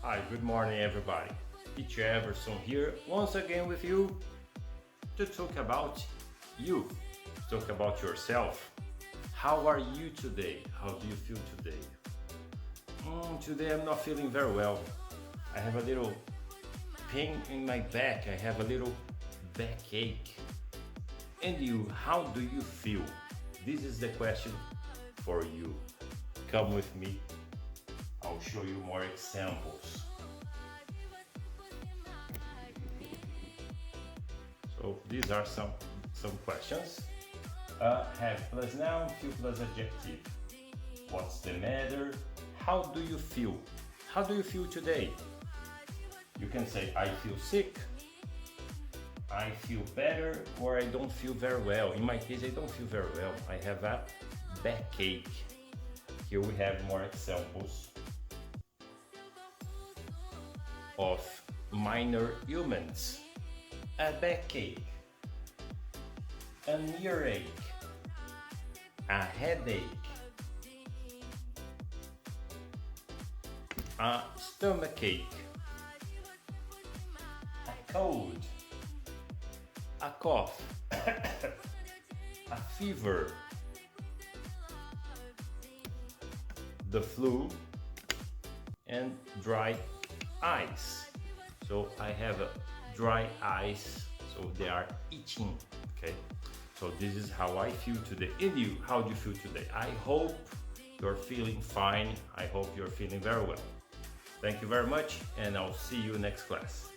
Hi, good morning everybody. It's Everson here once again with you to talk about you, talk about yourself. How are you today? How do you feel today? Today I'm not feeling very well. I have a little pain in my back. I have a little backache. And you, how do you feel? This is the question for you. Come with me. I'll show you more examples. So these are some questions. Have plus noun, feel plus adjective. What's the matter? How do you feel? How do you feel today? You can say I feel sick, I feel better, or I don't feel very well. In my case, I don't feel very well. I have a backache. Here we have more examples of minor ailments. A backache, an earache, a headache, a stomachache, a cold, a cough, a fever, the flu, and dry eyes. So I have a dry eyes, so they are itching. Okay, so this is how I feel today. And you, how do you feel today? I hope you're feeling fine. I hope you're feeling very well. Thank you very much, and I'll see you next class.